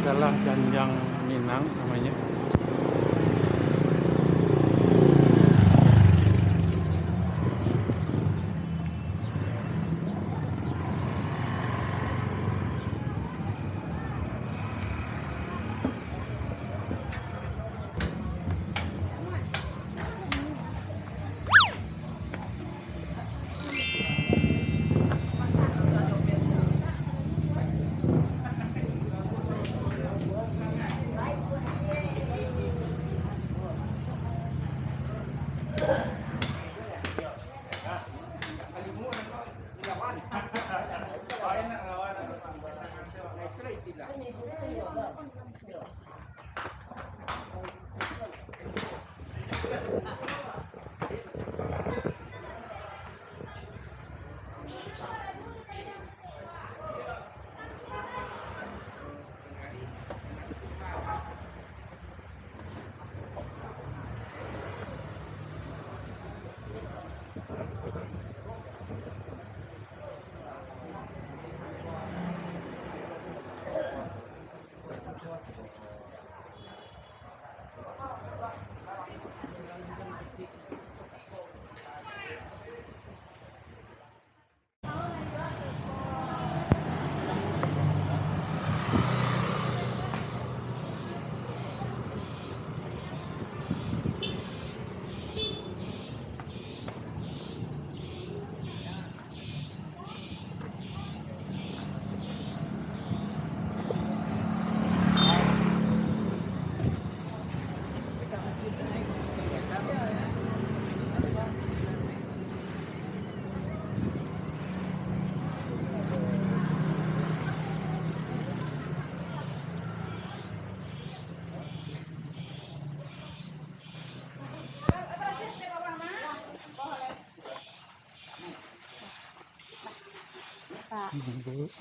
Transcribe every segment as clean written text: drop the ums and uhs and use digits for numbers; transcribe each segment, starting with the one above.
adalah Janjang Minang namanya.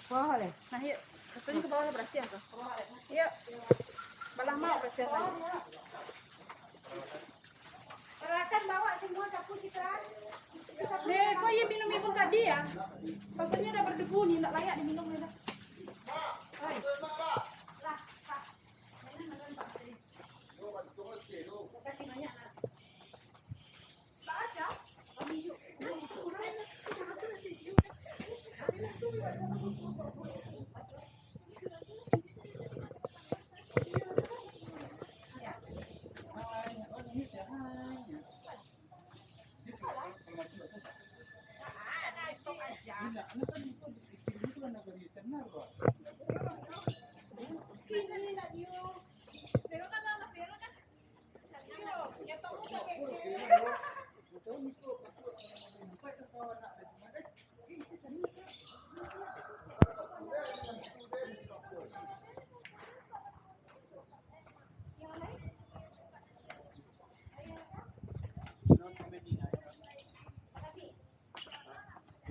Bawah oleh. Nah, yuk. Kesunya ke bawah berasi tuh. Yuk. Balah mau berasi lagi. Peralatan bawa semua sapu citra. Nih, kok ya minum tadi ya? Rasanya udah berdebu nih, enggak layak diminum nih dah. Oi. Lah, Pak. Ini makan Pak. Kasih banyak lah. Pak aja. Kami yuk.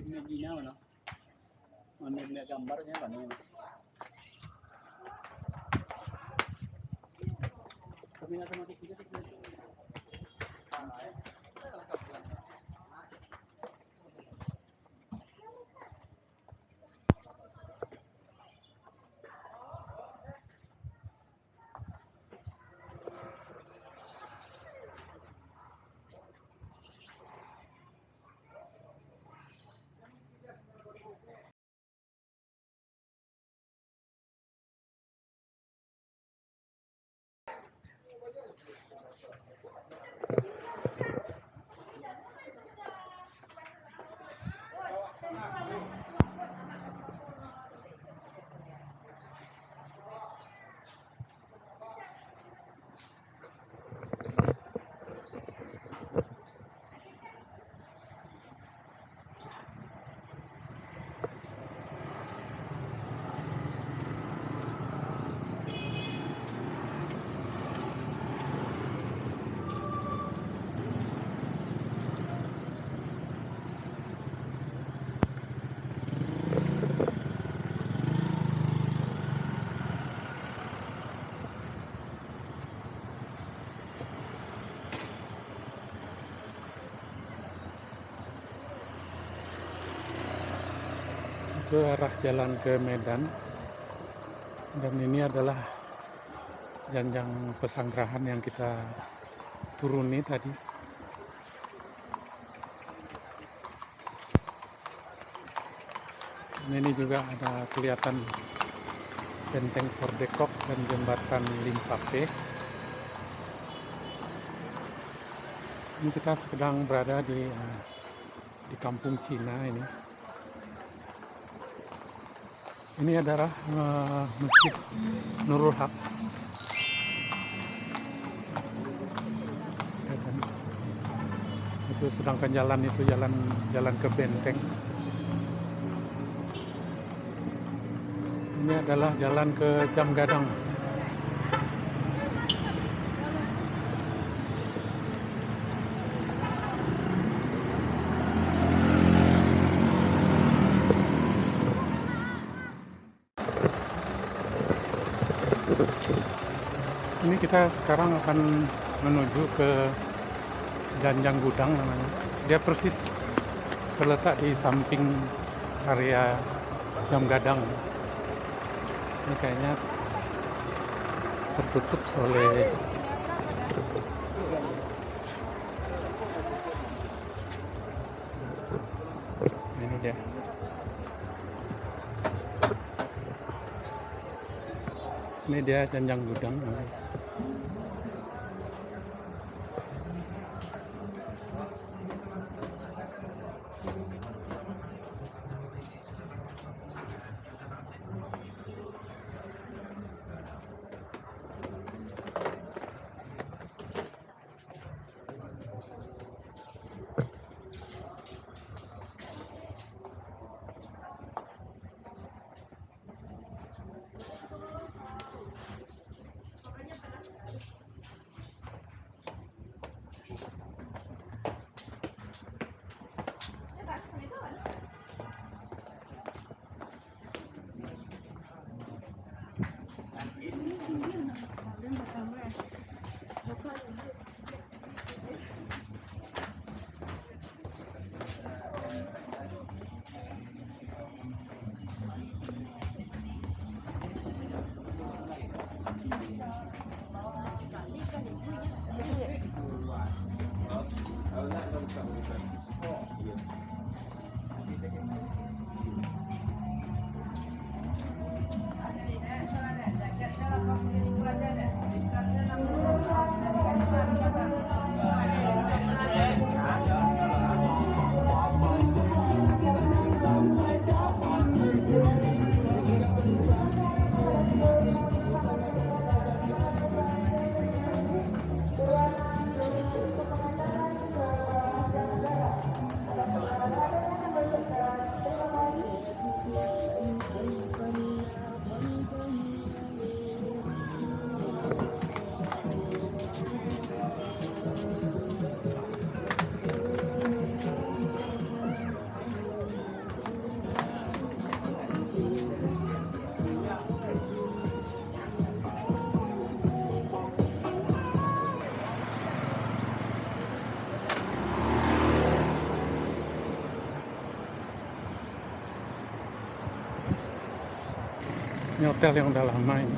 Medina mana? Mana lihat gambarnya kan ini. Tapi nggak sama kita sih. Itu arah jalan ke Medan, dan ini adalah janjang pesanggerahan yang kita turuni tadi. Ini juga ada kelihatan benteng Fordekok dan jembatan Limpape. Ini kita sedang berada di kampung Cina ini. Ini adalah Masjid Nurul Haq. Itu sedangkan jalan itu jalan ke benteng. Ini adalah jalan ke Jam Gadang. Ini kita sekarang akan menuju ke Janjang Gudang namanya. Dia persis terletak di samping area Jam Gadang. Ini kayaknya tertutup oleh ini dia. Ini dia Janjang Gudang. Ini hotel yang udah lama ini.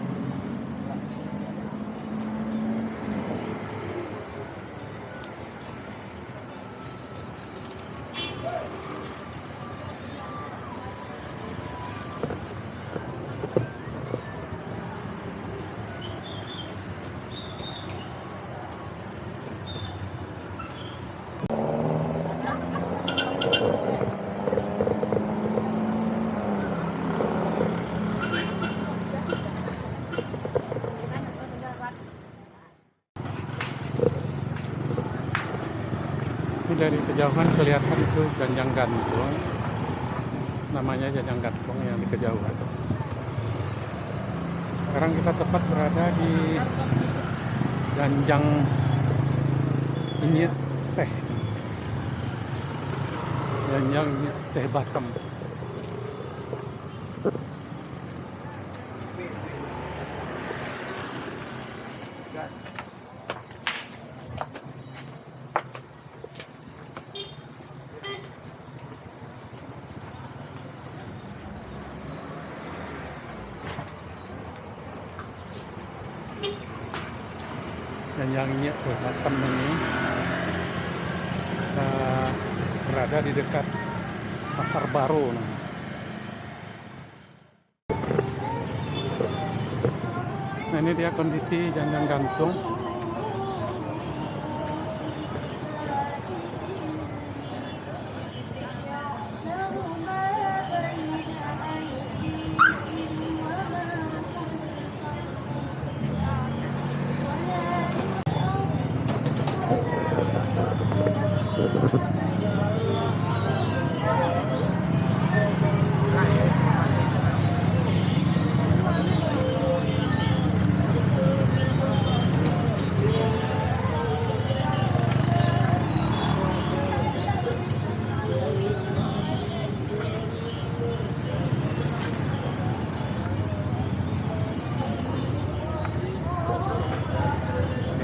Ini dari kejauhan kelihatan itu Janjang Gantung. Namanya Janjang Gantung yang di kejauhan. Sekarang kita tepat berada di Janjang ini Teh. Janjang Teh Batam. Dan yang ini selatan ini berada di dekat Pasar Baru. Nah, ini dia kondisi Janjang Gantung.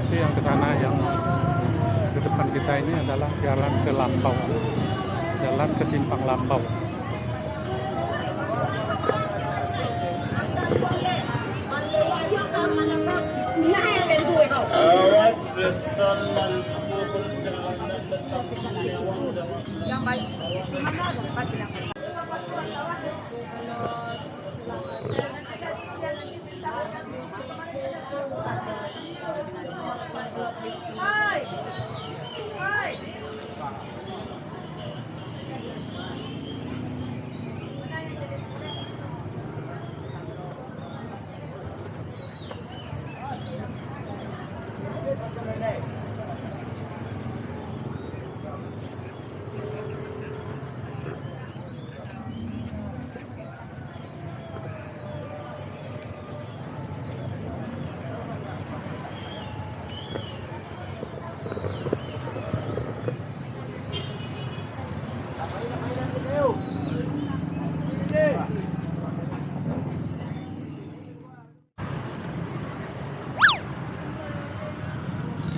Itu yang ke sana, yang ke depan kita ini adalah jalan ke Lampau, jalan ke Simpang Lampau. Yang baik di mana ada tempat bilang. Hai. Hai.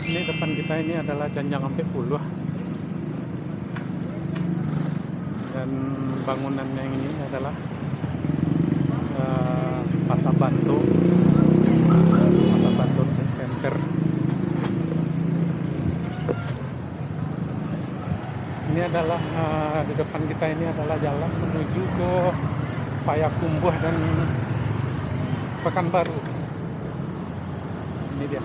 Ini depan kita ini adalah Janjang Ampek Puluh, dan bangunannya ini adalah Pasar Bantu Center. Ini adalah di depan kita ini adalah jalan menuju ke Payakumbuh dan Pekanbaru. Ini dia.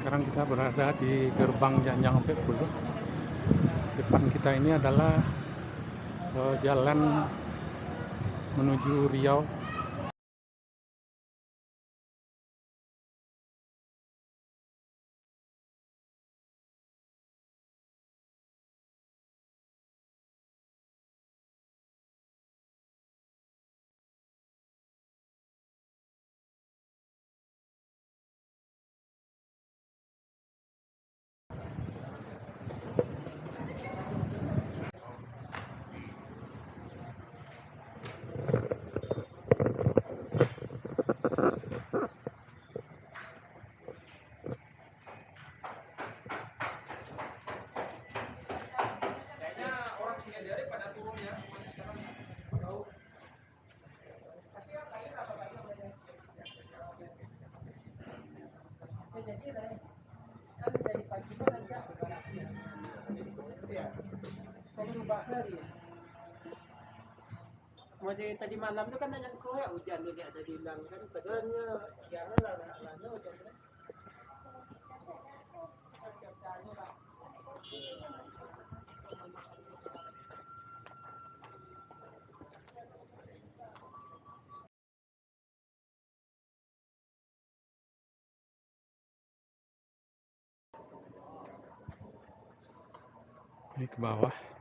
Sekarang kita berada di gerbang Janjang Ampek Puluh. Depan kita ini adalah jalan menuju Riau Mau jadi tadi malam itu kan nanya kau ya hujan tuh dia ada bilang kan padahalnya siangnya lah hujan kan. Ini ke bawah.